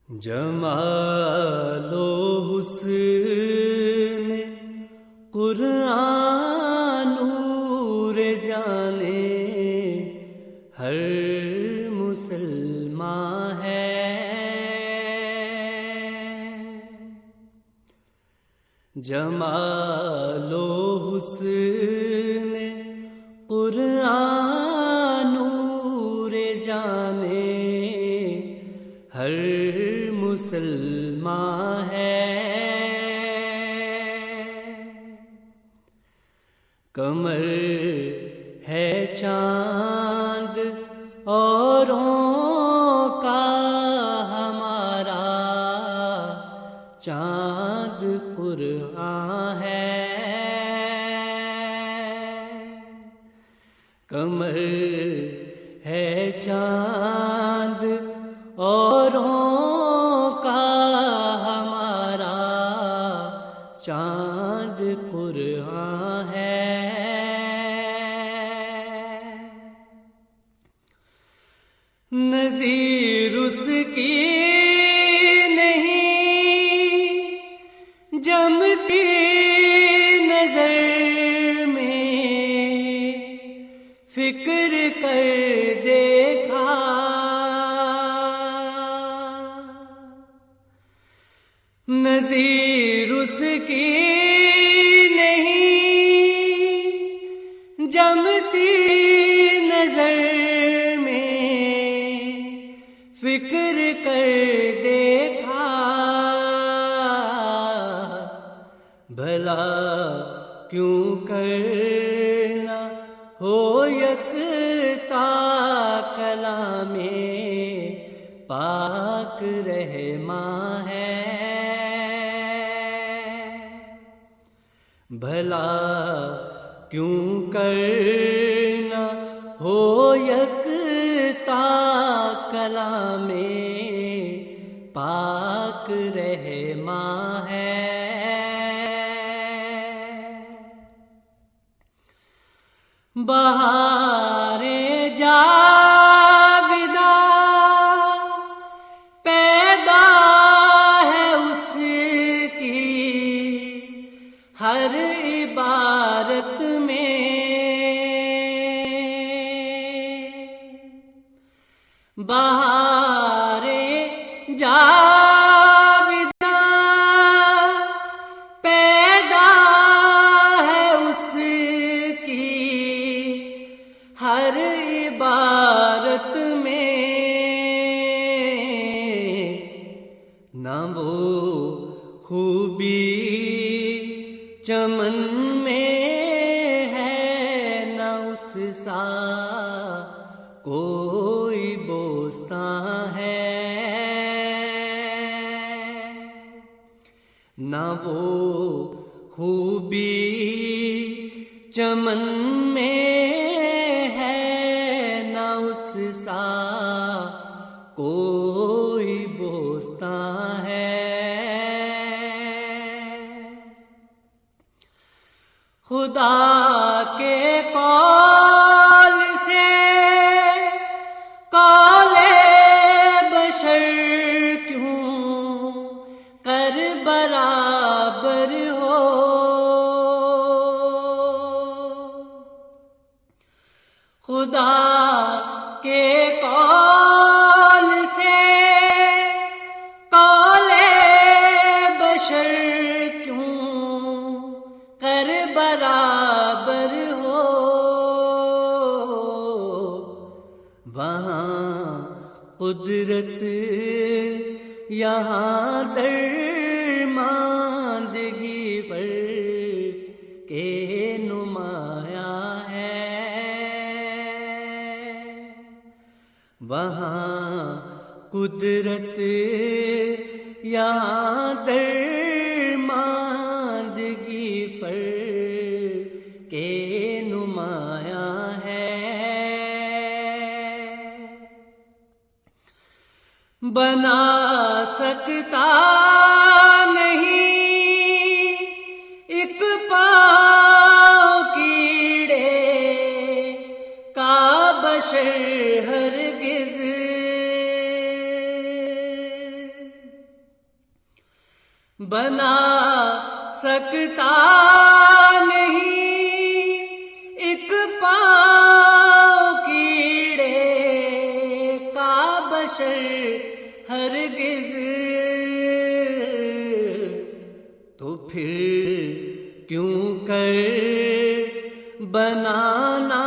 جمال و حسن قرآن نور جانے ہر مسلمان ہے۔ جمال و حسن قرآن نور جانے ہر مسلمان ہے۔ قمر ہے چاند اوروں کا ہمارا، چاند قرآن ہے۔ قمر ہے چاند اوروں کا ہمارا، چاند قرآن ہے۔ نظیر اس کی نہیں جمتی نظر میں، فکر کر دیکھا نظیر اس کی نہیں جمتی نظر میں، فکر کر دیکھا بھلا کیوں کرنا ہو یکتا کلام پاک رحماں ہے۔ بھلا کیوں کرنا ہو یکتا کلام پاک رحماں ہے۔ بہاریں جاویداں پیدا ہے اس کی ہر عبارت میں، بہاریں جاویداں پیدا ہے اس کی ہر عبارت میں، نہ وہ خوبی چمن میں ہے، نہ اس سا کوئی بوستان ہے، نہ وہ خوبی چمن میں ہے، نہ اس سا کوئی بوستان ہے۔ خدا کے قول سے قول بشر کیوں کر برابر ہو، خدا کے قول سے قول بشر کیوں کر برابر ہو، وہاں قدرت یہاں درماندگی پر کے نمایاں ہے، وہاں قدرت یہاں درماندگی پر کے نمایاں ہے۔ بنا سکتا نہیں ایک پاؤں کیڑے کا بشر ہرگز، بنا سکتا نہیں ایک پاؤں کیڑے کا بشر ہرگز، تو پھر کیوں کر بنانا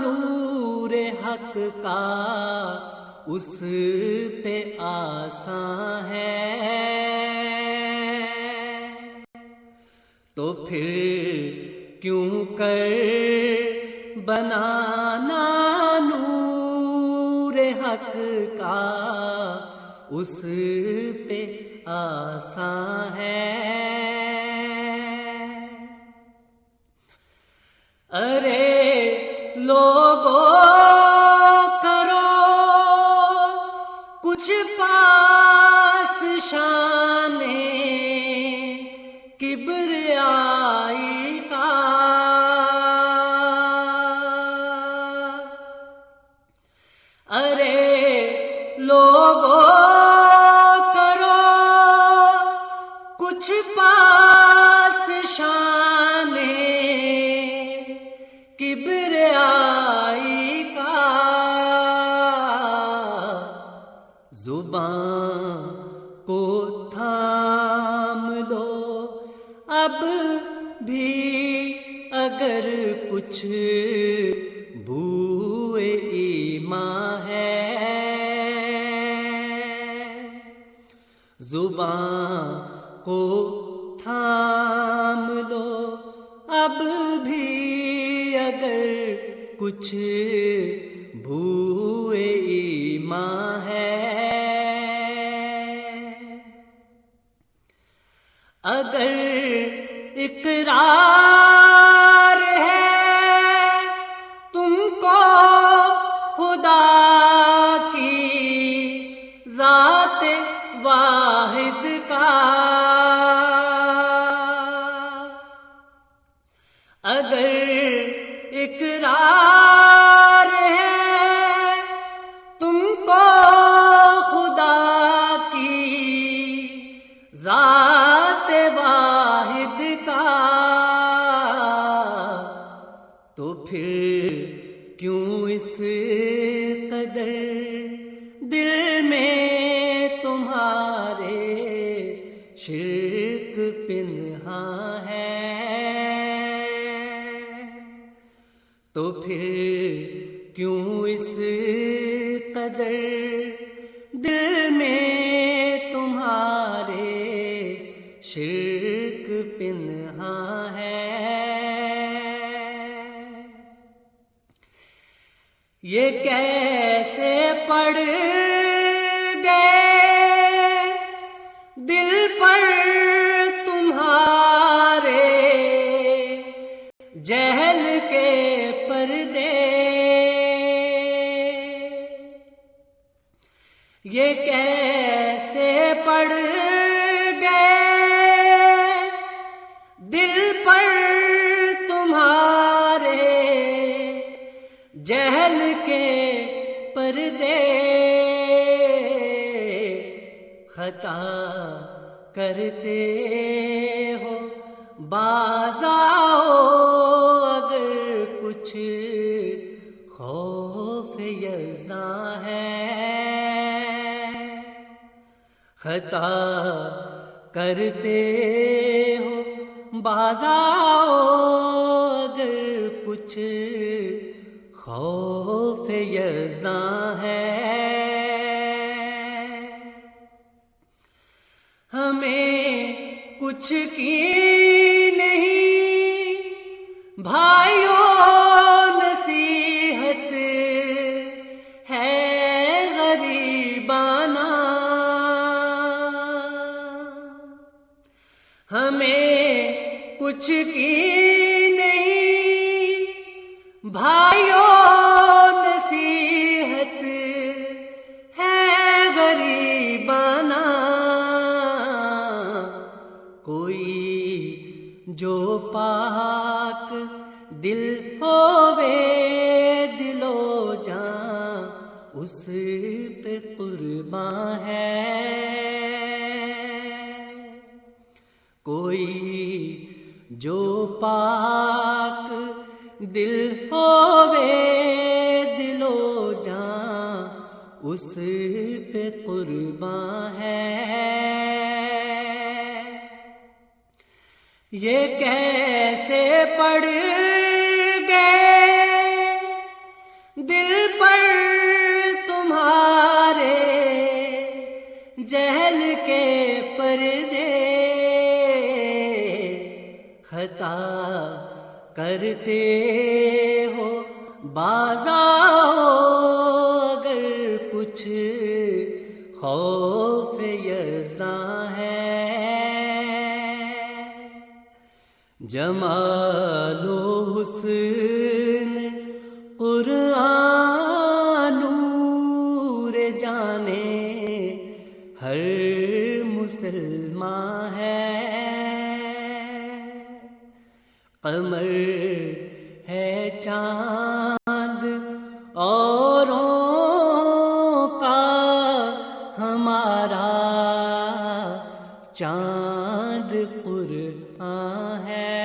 نور حق کا اس پہ آسان ہے، تو پھر کیوں کر بنانا نور حق کا اس پہ آسان ہے۔ ارے لوگوں کرو کچھ پاس شان کبریائی کا، ارے لوگوں کرو کچھ پاس شان کبریائی کا، زبان کو تھام لو اب بھی اگر کچھ بوئے ایمان ہے، زبان کو تھام لو اب بھی اگر کچھ بوئے ایمان ہے، اگر اقرار ہے تم کو خدا کی ذات واحد کا، اگر اقرار ہے تم کو خدا کی ذات واحد کا، تو پھر کیوں اس قدر دل میں تمہارے شرک پنہاں ہے، تو پھر کیوں اس قدر دل میں تمہارے شرک پنہاں ہے۔ یہ کیسے پڑ گئے دل پر تمہارے جہل کے پردے، یہ کیسے پڑ گئے دل پر تمہارے جہل کے پردے، خطا کرتے ہو باز آؤ اگر کچھ خوف یزداں ہے، خطا کرتے ہو باز آؤ اگر کچھ خوف یزداں ہے، ہمیں کچھ کی نہیں بھائیوں نصیحت ہے غریبانہ، ہمیں کچھ کی نہیں بھائیوں نصیحت ہے غریبانہ، کوئی جو پاک دل ہووے دل و جان اس پہ قرباں ہے، کوئی جو پاک دل ہووے دل و جان اس پہ قرباں ہے. یہ کیسے پڑ گئے دل پر تمہارے جہل کے پردے، خطا کرتے ہو باز آؤ اگر کچھ خوف یزداں ہے. جمال و حسن قرآن نور جانے ہر مسلمان ہے. قمر ہے چاند اوروں کا ہمارا چاند قرآن ہے.